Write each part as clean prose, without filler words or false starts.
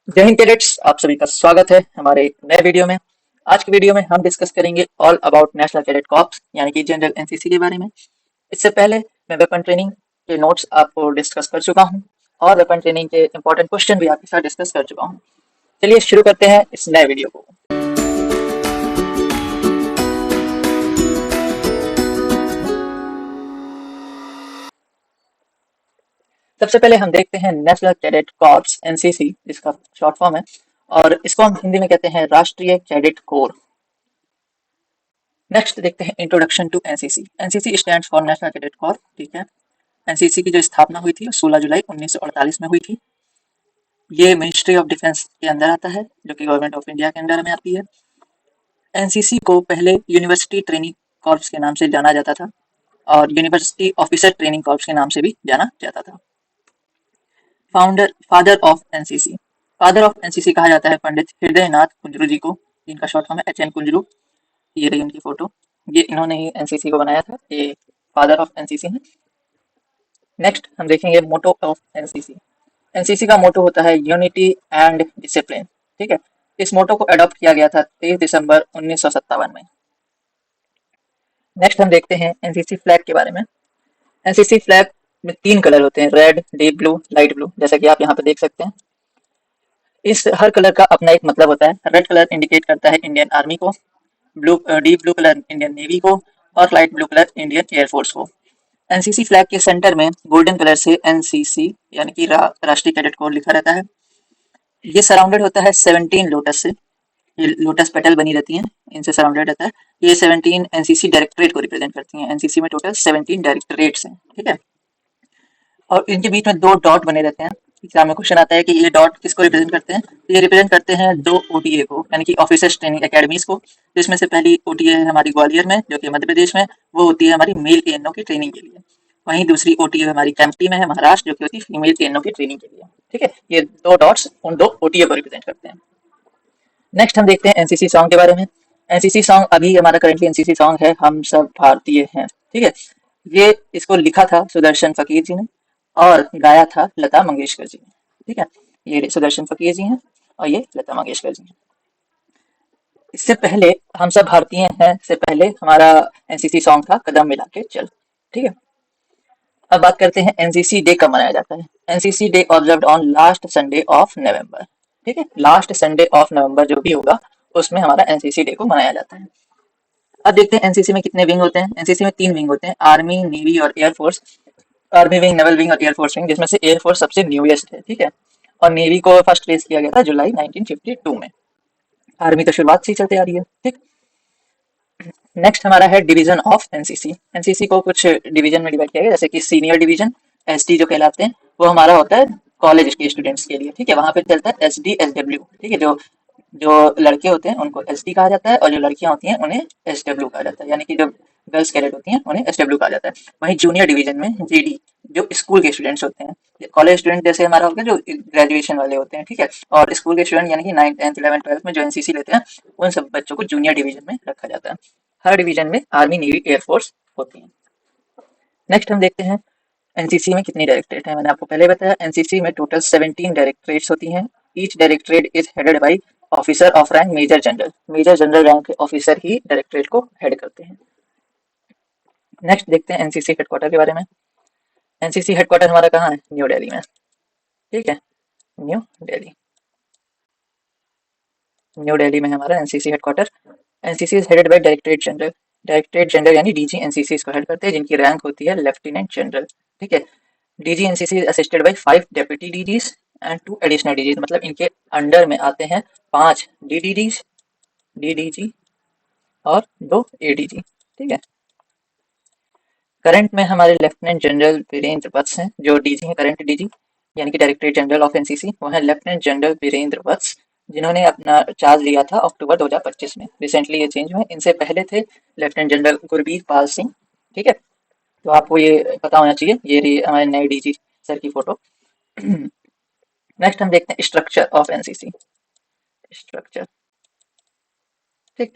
जय हिंद कैडेट्स, आप सभी का स्वागत है हमारे एक नए वीडियो में। आज की वीडियो में हम डिस्कस करेंगे all about national cadet corps यानी कि जनरल एनसीसी के बारे में। इससे पहले मैं वेपन ट्रेनिंग के नोट्स आपको डिस्कस कर चुका हूं और वेपन ट्रेनिंग के इंपॉर्टेंट क्वेश्चन भी आपके साथ डिस्कस कर चुका हूं। चलिए शुरू करते हैं इस नए वीडियो को। सबसे पहले हम देखते हैं नेशनल कैडेट कॉर्प्स एनसीसी, जिसका शॉर्ट फॉर्म है, और इसको हम हिंदी में कहते हैं राष्ट्रीय कैडेट कोर। नेक्स्ट देखते हैं introduction to NCC. NCC stands for national cadet corps. ठीक है, एनसीसी की जो स्थापना हुई थी 16 जुलाई 1948 में हुई थी। ये मिनिस्ट्री ऑफ डिफेंस के अंदर आता है, जो कि गवर्नमेंट ऑफ इंडिया के अंदर में आती है। एनसीसी को पहले यूनिवर्सिटी ट्रेनिंग कॉर्प्स के नाम से जाना जाता था और यूनिवर्सिटी ऑफिसर ट्रेनिंग कॉर्प्स के नाम से भी जाना जाता था। Father of NCC. Father of NCC कहा जाता है पंडित हृदयनाथ कुंजरू जी को, जिनका शॉर्ट फॉर्म है एचएन कुंजरू। ये रही उनकी फोटो, ये इन्होंने ही एनसीसी को बनाया था, ये फादर ऑफ एनसीसी है। नेक्स्ट हम देखेंगे मोटो ऑफ एनसीसी। एनसीसी का मोटो होता है यूनिटी एंड डिसिप्लिन। ठीक है, इस मोटो को अडॉप्ट किया गया था 23 दिसंबर 1957 में। नेक्स्ट हम देखते हैं एनसीसी फ्लैग के बारे में। एनसीसी फ्लैग में 3 कलर होते हैं, red, deep blue, light blue, जैसा कि आप यहाँ पे देख सकते हैं। इस हर कलर का अपना एक मतलब होता है। रेड कलर इंडिकेट करता है इंडियन आर्मी को, deep blue colour Indian navy को और light blue colour Indian air force को। एनसीसी फ्लैग के सेंटर में गोल्डन कलर से एनसीसी यानी कि राष्ट्रीय कैडेट कोर लिखा रहता है। ये सराउंडेड होता है 17 लोटस से। ये लोटस पेटल बनी रहती हैं, इनसे सराउंडेड रहता है। ये 17 एनसीसी डायरेक्टरेट को रिप्रेजेंट करती हैं। एनसीसी में टोटल 17 डायरेक्टरेट्स हैं। ठीक है, और इनके बीच में 2 डॉट बने रहते हैं। एग्जाम में क्वेश्चन आता है कि ये डॉट किसको रिप्रेजेंट करते हैं, तो ये रिप्रेजेंट करते हैं 2 ओटीए को, यानी कि ऑफिसर्स ट्रेनिंग एकेडमीज को। जिसमें से पहली ओटीए है हमारी ग्वालियर में, जो कि मध्य प्रदेश में, वो होती है हमारी मेल एएनओ की ट्रेनिंग के लिए। वहीं दूसरी ओटीए हमारी कैंपटी में है महाराष्ट्र, जो कि होती है फीमेल एएनओ की ट्रेनिंग के लिए। ठीक है, ये 2 डॉट्स उन 2 ओटीए को रिप्रेजेंट करते हैं। नेक्स्ट हम देखते हैं एनसीसी सॉन्ग के बारे में। एनसीसी सॉन्ग अभी हमारा करंटली एनसीसी सॉन्ग है हम सब भारतीय हैं। ठीक है, ये इसको लिखा था सुदर्शन फकीर जी ने और गाया था लता मंगेशकर जी ने। ठीक है, ये सुदर्शन फकीर जी हैं और ये लता मंगेशकर जी हैं। इससे पहले हम सब भारतीय हैं से पहले हमारा एनसीसी सॉन्ग था कदम मिला के चल। ठीक है, अब बात करते हैं एनसीसी डे कब मनाया जाता है। NCC day observed on last Sunday of November. ठीक है, लास्ट संडे ऑफ नवंबर जो भी होगा उसमें हमारा एनसीसी डे को मनाया जाता है। अब देखते हैं एनसीसी में कितने विंग होते हैं। एनसीसी में 3 विंग होते हैं, आर्मी, नेवी और air force. Army wing, naval wing और एयरफोर्स विंग, जिसमें से एयरफोर्स सबसे न्यूएस्ट है। ठीक है, और नेवी को फर्स्ट रेस किया गया था जुलाई 1952 में। आर्मी तो शुरुआत से ही चलते आ रही है। ठीक, नेक्स्ट हमारा है डिवीजन ऑफ एनसीसी। एनसीसी को कुछ डिवीजन में डिवाइड किया गया, जैसे कि सीनियर डिवीजन एसडी जो कहलाते हैं, वो हमारा होता है कॉलेज के स्टूडेंट्स के लिए। ठीक है, वहां पे चलता है एसडी एसडब्ल्यू। ठीक है, जो जो लड़के होते हैं उनको एसडी कहा जाता है और जो लड़कियां होती हैं उन्हें एसडब्ल्यू कहा जाता है, यानी कि जो गर्ल्स कैडेट होती हैं उन्हें एसडब्ल्यू कहा जाता है। वहीं जूनियर डिवीजन में जीडी, जो स्कूल के स्टूडेंट्स होते हैं। कॉलेज स्टूडेंट जैसे हमारा हो गया जो ग्रेजुएशन वाले होते हैं। ठीक है, और स्कूल के स्टूडेंट यानी कि 9th 10th 11th 12th में जो एनसीसी लेते हैं, उन सब बच्चों को जूनियर डिवीजन में रखा जाता है। हर डिवीजन में आर्मी, नेवी, एयरफोर्स होती है। नेक्स्ट हम देखते हैं एनसीसी में कितनी डायरेक्टरेट है। मैंने आपको पहले बताया एनसीसी में टोटल 17 डायरेक्टरेट्स होती हैं। Each directorate is headed by officer of rank major general. Major general rank के ऑफिसर ही डायरेक्टरेट को हेड करते हैं। नेक्स्ट देखते हैं एनसीसी हेडक्वार्टर के बारे में। एनसीसी हेडक्वार्टर हमारा कहाँ है, न्यू दिल्ली में। ठीक है, न्यू दिल्ली, न्यू दिल्ली में हमारा NCC headquarter. NCC is headed bye directorate general. Directorate general यानी डीजी एनसीसी इसको हेड करते हैं, जिनकी रैंक होती है लेफ्टिनेंट जनरल। ठीक है, DG NCC is assisted by 5 deputy disease and 2 additional disease. मतलब इनके अंडर में आते हैं 5 डीडीजीज, डीडीजी और 2 एडीजी। ठीक है, करंट में हमारे लेफ्टिनेंट जनरल वीरेंद्र वत्स हैं, जो डीजी हैं करंट डीजी, यानी कि डायरेक्टरेट जनरल ऑफ एनसीसी। वो है लेफ्टिनेंट जनरल वीरेंद्र वत्स, जिन्होंने अपना चार्ज लिया था अक्टूबर 2025 में। रिसेंटली ये चेंज हुए। इनसे पहले थे लेफ्टिनेंट जनरल गुरबीर पाल सिंह। ठीक है, तो आपको ये पता होना चाहिए। ये रही हमारे नए डीजी सर की फोटो। नेक्स्ट हम देखते हैं स्ट्रक्चर ऑफ एनसीसी। स्ट्रक्चर, ठीक,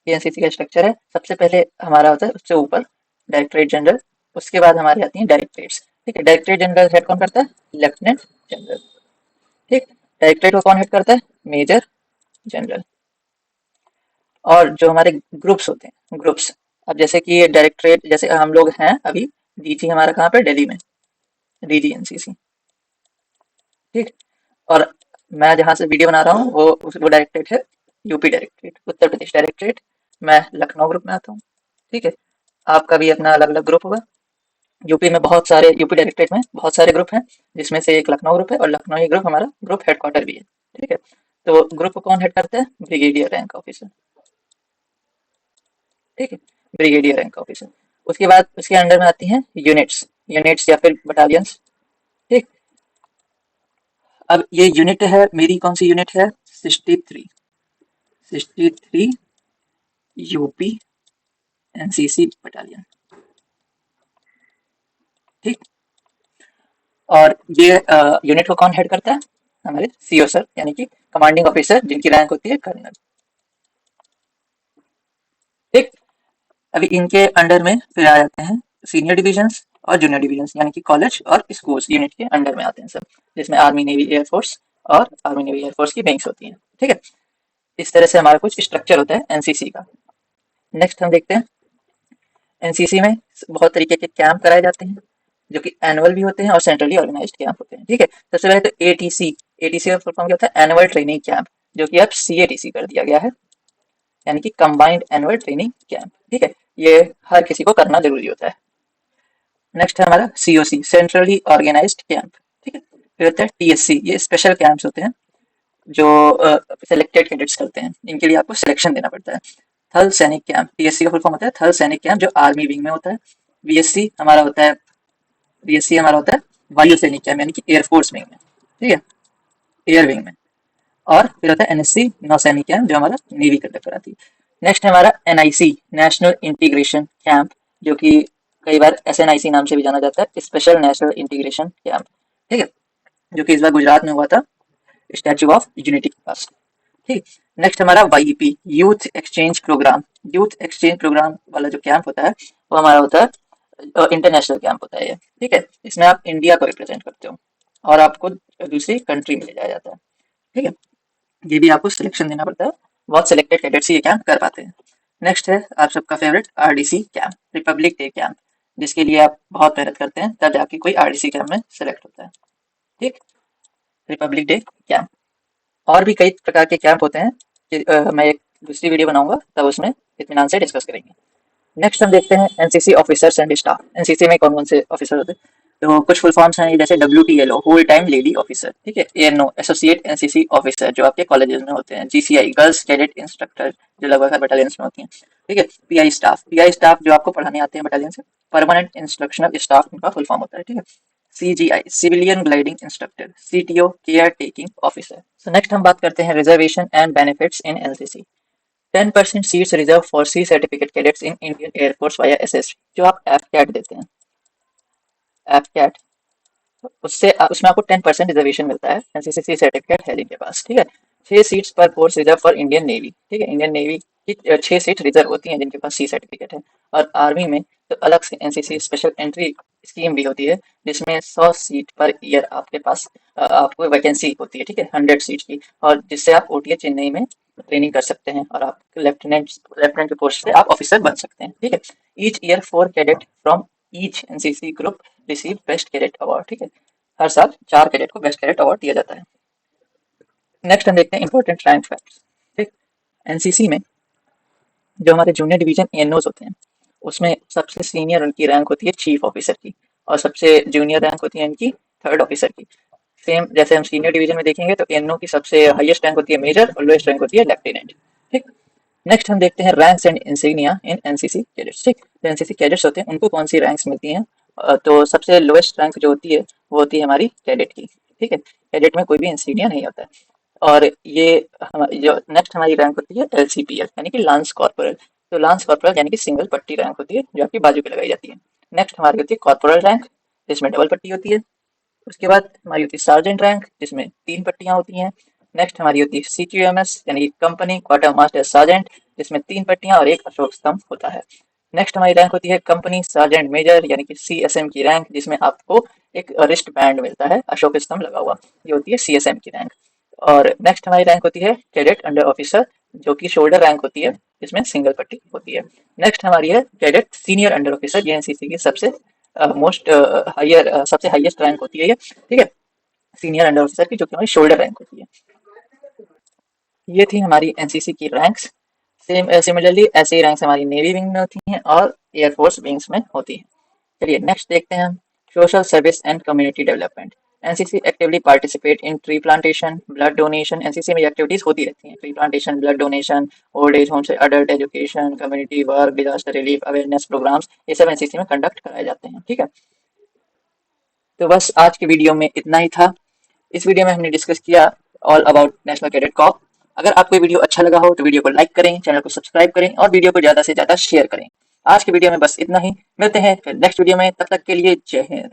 ये एनसीसी का स्ट्रक्चर है। सबसे पहले हमारा होता है उससे ऊपर डायरेक्टरेट जनरल, उसके बाद हमारी आती हैं डायरेक्टरेट्स। ठीक है, डायरेक्टरेट जनरल हेड कौन करता है, लेफ्टिनेंट जनरल। ठीक, डायरेक्टरेट को कौन हेड करता है? Major general. और जो हमारे ग्रुप्स होते हैं, ग्रुप्स, अब जैसे कि ये डायरेक्टरेट, जैसे हम लोग हैं अभी, डीजी हमारा कहाँ पे? दिल्ली में, डीजीएनसीसी, ठीक। और मैं जहाँ से वीडियो बना रहा हूँ वो डायरेक्टरेट है UP directorate, Uttar Pradesh directorate. मैं लखनऊ ग्रुप में आता हूँ, ठीक है। आपका भी अपना अलग अलग ग्रुप होगा। यूपी में बहुत सारे, यूपी डायरेक्टरेट में बहुत सारे ग्रुप हैं, जिसमें से एक लखनऊ ग्रुप है, और लखनऊ ही ग्रुप हमारा ग्रुप हेडक्वार्टर भी है, ठीक है। तो ग्रुप को कौन हेड करता है? ब्रिगेडियर रैंक ऑफिसर, ठीक है, ब्रिगेडियर रैंक ऑफिसर। उसके बाद उसके अंडर में आती हैं यूनिट्स, यूनिट्स या फिर बटालियंस, ठीक। अब ये यूनिट है, मेरी कौन सी यूनिट है? 63, 63 यूपी एनसीसी बटालियन, ठीक। और ये यूनिट को कौन हेड करता है? हमारे सीओ सर, यानी कि कमांडिंग ऑफिसर, जिनकी रैंक होती है कर्नल, ठीक। अभी इनके अंडर में फिर आ जाते हैं सीनियर डिविजन्स और जूनियर डिविजन्स, यानी कि कॉलेज और स्कूल्स यूनिट के अंडर में आते हैं सब, जिसमें आर्मी नेवी एयरफोर्स और आर्मी नेवी एयरफोर्स की विंग्स होती हैं, ठीक है। इस तरह से हमारा कुछ स्ट्रक्चर होता है एनसीसी का। नेक्स्ट हम देखते हैं, एनसीसी में बहुत तरीके के कैंप कराए जाते हैं, जो कि एनुअल भी होते हैं और सेंट्रली ऑर्गेनाइज्ड कैंप होते हैं, ठीक है। सबसे पहले तो एटीसी, एटीसी का फुल फॉर्म क्या होता है? एनुअल ट्रेनिंग कैंप, जो कि अब सीएटीसी कर दिया गया है, यानी कि कंबाइंड एनुअल ट्रेनिंग कैंप, ठीक है। ये हर किसी को करना जरूरी होता है। नेक्स्ट है हमारा सीओसी, सेंट्रली ऑर्गेनाइज्ड कैंप, ठीक है। फिर होता है टीएससी, ये स्पेशल कैंप्स होते हैं जो सिलेक्टेड कैडेट्स करते हैं, इनके लिए आपको सिलेक्शन देना पड़ता है। थल सैनिक कैंप, टीएससी का फुल फॉर्म होता है थल सैनिक कैंप, जो आर्मी विंग में होता है। बीएससी हमारा होता है, बीएससी हमारा होता है वायु सैनिक कैंप, यानी कि एयरफोर्स विंग में, ठीक है, एयर विंग में। और फिर होता है एनएससी, नौसैनिक कैंप, जो हमारा नेवी कंडक्ट कराती है। नेक्स्ट है हमारा एनआईसी, नेशनल इंटीग्रेशन कैंप, जो कि कई बार एसएनआईसी नाम से भी जाना जाता है, स्पेशल नेशनल इंटीग्रेशन कैंप, ठीक है, जो कि इस बार गुजरात में हुआ था, स्टैचू ऑफ यूनिटी के पास, ठीक। नेक्स्ट हमारा YP, youth exchange programme, youth exchange programme वाला जो कैंप होता है वो हमारा होता है इंटरनेशनल कैंप होता है ये, ठीक है। इसमें आप इंडिया को रिप्रेजेंट करते हो और आपको दूसरी कंट्री में ले जाया जाता है, ठीक है। ये भी आपको सिलेक्शन देना पड़ता है, बहुत सिलेक्टेड कैडेट्स ये कैंप कर पाते हैं। नेक्स्ट है आप सबका favourite RDC camp, Republic day camp, जिसके लिए आप बहुत मेहनत करते हैं तब जाके कोई आरडीसी कैंप में सेलेक्ट होता है, ठीक, रिपब्लिक डे कैंप। और भी कई प्रकार के कैंप होते हैं कि मैं एक दूसरी वीडियो बनाऊंगा, तब उसमें इत्मीनान से डिस्कस करेंगे। नेक्स्ट हम देखते हैं NCC officers and staff. NCC में कौन कौन से ऑफिसर होते हैं? तो कुछ फुल फॉर्म्स हैं, जैसे WTLO, whole time lady officer, ठीक है। ANO, एसोसिएट एनसीसी ऑफिसर, जो आपके कॉलेजेस में होते हैं। GCI, गर्ल्स कैडेट इंस्ट्रक्टर, जो लगभग हर बटालियंस में होती हैं, ठीक है। PI स्टाफ, PI स्टाफ जो आपको पढ़ाने आते हैं बटालियन से, परमानेंट इंस्ट्रक्शनल स्टाफ उनका फुल फॉर्म होता है, ठीक है। CGI, civilian gliding instructor. CTO, care taking officer. So next हम बात करते हैं reservation and benefits in NCC. 10% seats reserve for C certificate cadets in Indian air force via SSB, जो आप एफकैट देते हैं, एफकैट, उससे उसमें आपको 10% रिजर्वेशन मिलता है एनसीसी सी सर्टिफिकेट है जिनके पास, ठीक है। 6 सीट्स पर force reserve for Indian navy, ठीक है, इंडियन नेवी की 6 सीट रिजर्व होती हैं जिनके पास सी सर्टिफिकेट है। और आर्मी में तो अलग से एनसीसी स्पेशल एंट्री स्कीम भी होती है, जिसमें 100 सीट पर ईयर आपके पास आपको वैकेंसी होती है, ठीक है, 100 सीट की, और जिससे आप ओटीए चेन्नई में ट्रेनिंग कर सकते हैं और आप लेफ्टिनेंट लेफ्टिनेंट के पोस्ट से आप ऑफिसर बन सकते हैं, ठीक है। Each year 4 cadet from each NCC group receive best cadet award, ठीक है। हर साल 4 कैडेट को बेस्ट कैडेट अवार्ड दिया जाता है। नेक्स्ट हम देखते हैं इंपॉर्टेंट रैंक फैक्ट्स, ठीक। एनसीसी में जो हमारे जूनियर डिवीजन एएनओज होते हैं, उसमें सबसे सीनियर उनकी रैंक होती है चीफ ऑफिसर की, और सबसे जूनियर रैंक होती है इनकी थर्ड ऑफिसर की। सेम जैसे हम सीनियर डिवीजन में देखेंगे तो एएनओ की सबसे हाईएस्ट रैंक होती है मेजर और लोएस्ट रैंक होती है लेफ्टिनेंट, ठीक। नेक्स्ट हम देखते हैं ranks and insignia in NCC cadets, ठीक। तो एनसीसी कैडेट्स होते हैं उनको कौन सी रैंक्स मिलती हैं? तो सबसे लोएस्ट रैंक जो होती है वो होती है हमारी कैडेट की, ठीक है। कैडेट में कोई भी इंसिग्निया नहीं होता है। और ये जो नेक्स्ट हमारी रैंक होती है LCPL, यानी कि लांस कॉर्पोरल। तो लांस कॉर्पोरल यानी कि सिंगल पट्टी रैंक होती है, जो आपकी बाजू पे लगाई जाती है। नेक्स्ट हमारी होती है कॉर्पोरल रैंक, जिसमें डबल पट्टी होती है। उसके बाद हमारी होती है सार्जेंट रैंक, जिसमें 3 पट्टियां होती हैं। नेक्स्ट हमारी होती है CQMS, यानी कि कंपनी क्वार्टर मास्टर सार्जेंट, जिसमें 3 पट्टियां और एक अशोक स्तंभ होता है। नेक्स्ट हमारी रैंक होती है कंपनी सार्जेंट मेजर, यानी कि CSM की रैंक, जिसमें आपको एक रिस्ट बैंड मिलता है अशोक स्तंभ लगा हुआ, ये होती है CSM की रैंक। और नेक्स्ट हमारी रैंक होती है कैडेट अंडर ऑफिसर, जो कि शोल्डर रैंक होती है, इसमें सिंगल पट्टी होती है। नेक्स्ट हमारी है कैडेट सीनियर अंडर ऑफिसर, ये एनसीसी की सबसे सबसे हाईएस्ट रैंक होती है ये, ठीक है, सीनियर अंडर ऑफिसर की, जो कि हमारी शोल्डर रैंक होती है। ये थी हमारी एनसीसी की रैंक्स। सिमिलरली ऐसे ही रैंक्स हमारी नेवी विंग में होती हैं और एयरफोर्स विंग्स में होती हैं। चलिए नेक्स्ट देखते हैं हम, social service and community development. NCC actively participate in tree plantation, blood donation. NCC में एक्टिविटीज होती रहती हैं, tree plantation, blood donation, old age home से adult education, community work, disaster relief, awareness programmes, ये सब एनसीसी में conduct कराए जाते हैं, ठीक है। तो बस आज की वीडियो में इतना ही था। इस वीडियो में हमने डिस्कस किया all about national cadet Corp. अगर आपको ये वीडियो अच्छा लगा हो तो वीडियो को लाइक करें, चैनल को सब्सक्राइब करें और वीडियो को ज़्यादा से ज़्यादा शेयर करें। आज की वीडियो में बस इतना ही, मिलते हैं फिर नेक्स्ट वीडियो में, तब तक के लिए जय हिंद।